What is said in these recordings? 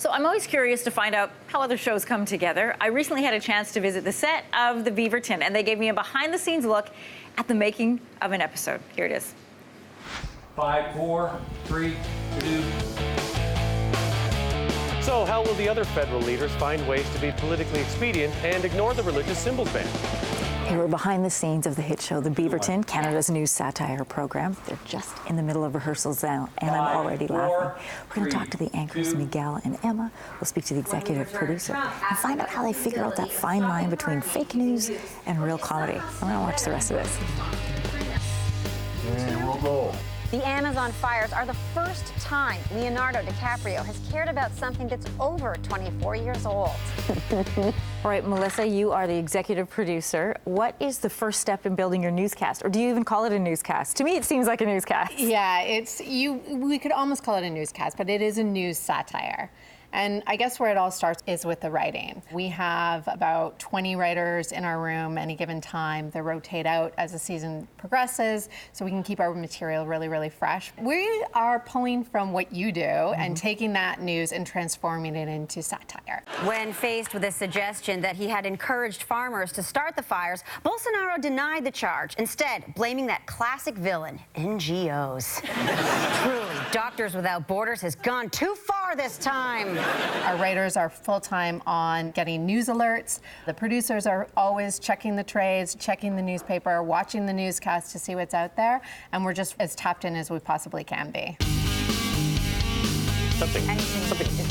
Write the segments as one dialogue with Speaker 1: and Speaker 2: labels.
Speaker 1: So I'm always curious to find out how other shows come together. I recently had a chance to visit the set of the Beaverton, and they gave me a behind-the-scenes look at the making of an episode. Here it is.
Speaker 2: 5, 4, 3, 2.
Speaker 3: So how will the other federal leaders find ways to be politically expedient and ignore the religious symbols ban?
Speaker 1: Hey, we're behind the scenes of the hit show, The Beaverton, Canada's new satire program. They're just in the middle of rehearsals now, and I'm already laughing. We're going to talk to the anchors, Miguel and Emma. We'll speak to the executive producer and find out how they figure out that fine line between fake news and real comedy. I'm going to watch the rest of this.
Speaker 4: And we'll go.
Speaker 5: The Amazon fires are the first time Leonardo DiCaprio has cared about something that's over 24 years old.
Speaker 1: All right, Melissa, you are the executive producer. What is the first step in building your newscast? Or do you even call it a newscast? To me, it seems like a newscast.
Speaker 6: Yeah, we could almost call it a newscast, but it is a news satire. And I guess where it all starts is with the writing. We have about 20 writers in our room any given time. They rotate out as the season progresses, so we can keep our material really, really fresh. We are pulling from what you do and taking that news and transforming it into satire.
Speaker 5: When faced with a suggestion that he had encouraged farmers to start the fires, Bolsonaro denied the charge, instead blaming that classic villain, NGOs. Truly, Doctors Without Borders has gone too far this time.
Speaker 6: Our writers are full-time on getting news alerts. The producers are always checking the trades, checking the newspaper, watching the newscast to see what's out there, and we're just as tapped in as we possibly can be.
Speaker 3: Something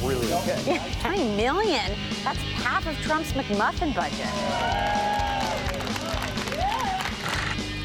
Speaker 3: really good.
Speaker 5: 20 million? That's half of Trump's McMuffin budget.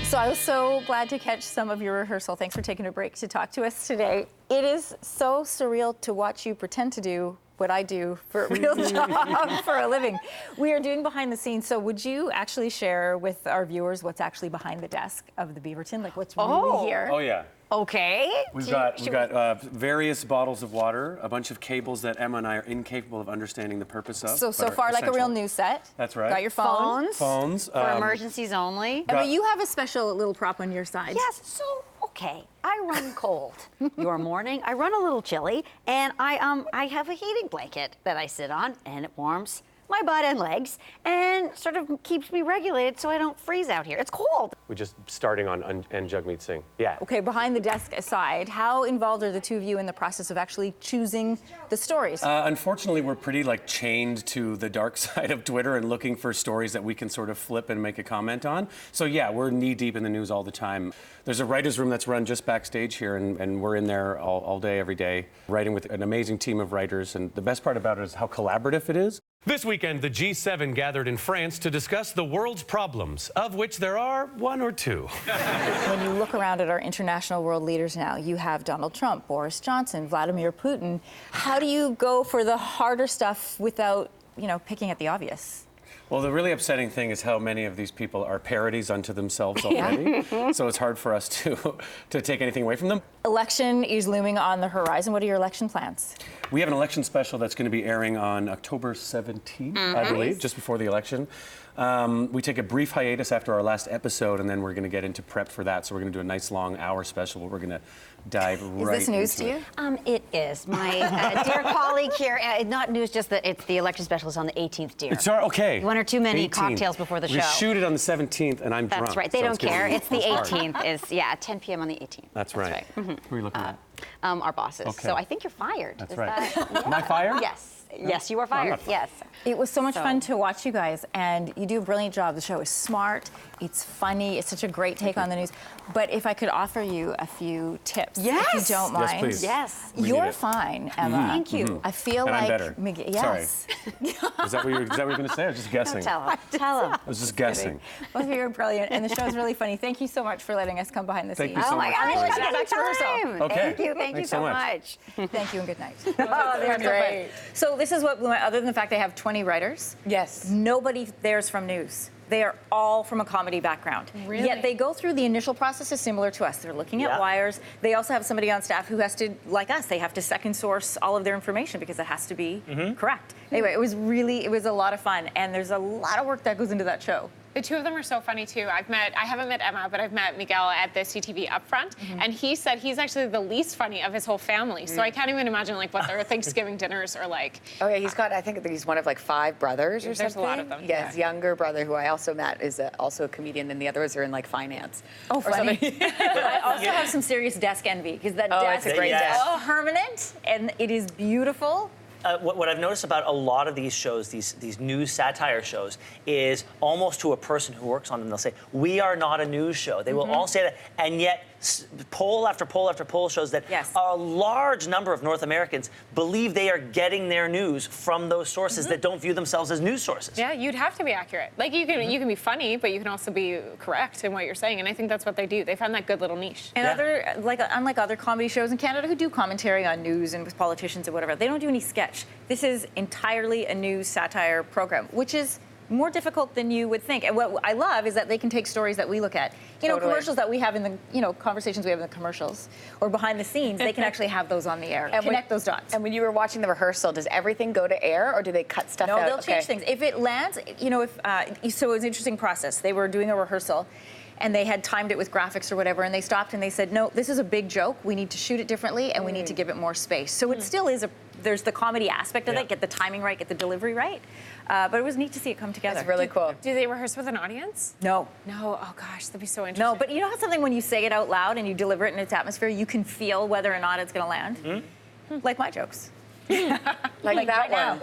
Speaker 1: So I was so glad to catch some of your rehearsal. Thanks for taking a break to talk to us today. It is so surreal to watch you pretend to do what I do for a real job for a living. We are doing behind the scenes. So would you actually share with our viewers what's actually behind the desk of the Beaverton? Like what's really here?
Speaker 2: Oh, yeah.
Speaker 5: Okay.
Speaker 2: We've got various bottles of water, a bunch of cables that Emma and I are incapable of understanding the purpose of.
Speaker 1: So far, like a real news set.
Speaker 2: That's right.
Speaker 1: Got your phone.
Speaker 2: Phones.
Speaker 5: For emergencies only.
Speaker 1: Emma, you have a special little prop on your side.
Speaker 5: Yes, so, okay, I run cold. Your morning, I run a little chilly, and I have a heating blanket that I sit on, and it warms my butt and legs, and sort of keeps me regulated so I don't freeze out here. It's cold.
Speaker 3: We're just starting on and Jugmeet Singh. Yeah.
Speaker 1: Okay, behind the desk aside, how involved are the two of you in the process of actually choosing the stories?
Speaker 2: Unfortunately, we're pretty chained to the dark side of Twitter and looking for stories that we can sort of flip and make a comment on. So yeah, we're knee deep in the news all the time. There's a writer's room that's run just backstage here, and we're in there all day, every day, writing with an amazing team of writers. And the best part about it is how collaborative it is.
Speaker 3: This weekend, the G7 gathered in France to discuss the world's problems, of which there are one or two.
Speaker 1: When you look around at our international world leaders now, you have Donald Trump, Boris Johnson, Vladimir Putin. How do you go for the harder stuff without, picking at the obvious?
Speaker 2: Well, the really upsetting thing is how many of these people are parodies unto themselves already. So it's hard for us to take anything away from them. Election
Speaker 1: is looming on the horizon. What are your election plans?
Speaker 2: We have an election special that's going to be airing on October 17th, I believe, just before the election. We take a brief hiatus after our last episode, and then we're going to get into prep for that. So we're going to do a nice long hour special where we're going to dive right into it.
Speaker 1: Is this news to you?
Speaker 5: It is. My dear colleague here, not news, just that it's the election special is on the 18th, dear.
Speaker 2: It's okay.
Speaker 5: One or too many
Speaker 2: 18th.
Speaker 5: Cocktails before the show.
Speaker 2: We shoot it on the 17th, and I'm drunk.
Speaker 5: That's right. They don't care. It's the 18th. Is 10 p.m. on the 18th.
Speaker 2: That's right. Who are you looking at?
Speaker 5: Our bosses.
Speaker 2: Okay.
Speaker 5: So I think you're fired.
Speaker 2: That's
Speaker 5: is
Speaker 2: right.
Speaker 5: That...
Speaker 2: Am I fired?
Speaker 5: Yes. Yes, you are fired. Yes.
Speaker 1: It was so much fun to watch you guys, and you do a brilliant job. The show is smart, it's funny, it's such a great take on the news. But if I could offer you a few tips, if you don't mind.
Speaker 2: Yes, please.
Speaker 5: Yes.
Speaker 1: You're fine, Emma.
Speaker 5: Thank you.
Speaker 1: I feel
Speaker 2: and
Speaker 1: like
Speaker 2: I'm better.
Speaker 1: Yes.
Speaker 2: Is that what you were going to say? I was just guessing.
Speaker 5: Tell him. Tell him.
Speaker 2: I was just guessing.
Speaker 1: Both of you are brilliant, and the show's really funny. Thank you so much for letting us come behind the scenes.
Speaker 2: Thank you so
Speaker 5: Oh my
Speaker 2: much.
Speaker 5: gosh,
Speaker 1: Let's get back to rehearsal.
Speaker 2: Okay.
Speaker 5: Thank you. Thank
Speaker 2: Thanks
Speaker 5: you
Speaker 2: so
Speaker 5: so
Speaker 2: much.
Speaker 1: Thank you and good night.
Speaker 5: Oh, they're great.
Speaker 1: So this is what blew my, other than the fact they have 20 writers,
Speaker 6: Yes.
Speaker 1: nobody there's from news. They are all from a comedy background.
Speaker 6: Really?
Speaker 1: Yet they go through the initial processes similar to us. They're looking at wires. They also have somebody on staff who has to, like us, they have to second source all of their information because it has to be correct. Anyway, it was a lot of fun, and there's a lot of work that goes into that show.
Speaker 4: The two of them are so funny too. I haven't met Emma, but I've met Miguel at the CTV Upfront, and he said he's actually the least funny of his whole family. So I can't even imagine like what their Thanksgiving dinners are like.
Speaker 7: Oh yeah, I think he's one of like 5 brothers or
Speaker 4: There's
Speaker 7: something.
Speaker 4: a lot of them.
Speaker 7: Yeah, his younger brother, who I also met, is also a comedian, and the others are in like finance.
Speaker 1: Oh, funny. I also have some serious desk envy because that desk
Speaker 7: it's a great
Speaker 1: is
Speaker 7: desk.
Speaker 1: permanent and it is beautiful.
Speaker 8: What I've noticed about a lot of these shows, these news satire shows, is almost to a person who works on them, they'll say, "We are not a news show." They will all say that, and yet poll after poll after poll shows that a large number of North Americans believe they are getting their news from those sources that don't view themselves as news sources.
Speaker 4: Yeah, you'd have to be accurate. Like you can be funny, but you can also be correct in what you're saying, and I think that's what they do. They found that good little niche.
Speaker 1: And unlike other comedy shows in Canada who do commentary on news and with politicians and whatever, they don't do any sketch. This is entirely a news satire program, which is more difficult than you would think. And what I love is that they can take stories that we look at, commercials that we have in the, conversations we have in the commercials or behind the scenes, they can actually have those on the air, and connect those dots.
Speaker 7: And when you were watching the rehearsal, does everything go to air or do they cut stuff out?
Speaker 1: No, they'll change things. If it lands, so it was an interesting process. They were doing a rehearsal and they had timed it with graphics or whatever, and they stopped and they said, no, this is a big joke. We need to shoot it differently and we need to give it more space. So it still is there's the comedy aspect of it, get the timing right, get the delivery right. But it was neat to see it come together.
Speaker 7: That's really cool.
Speaker 4: Do they rehearse with an audience?
Speaker 1: No.
Speaker 4: No, oh gosh, that'd be so interesting.
Speaker 1: No, but you know how something when you say it out loud and you deliver it in its atmosphere, you can feel whether or not it's gonna land? Like my jokes.
Speaker 7: like that one.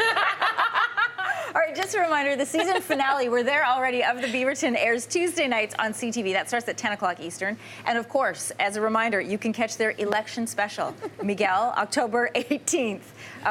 Speaker 1: All right, just a reminder, the season finale, we're there already, of the Beaverton airs Tuesday nights on CTV. That starts at 10 o'clock Eastern. And of course, as a reminder, you can catch their election special, Miguel, October 18th.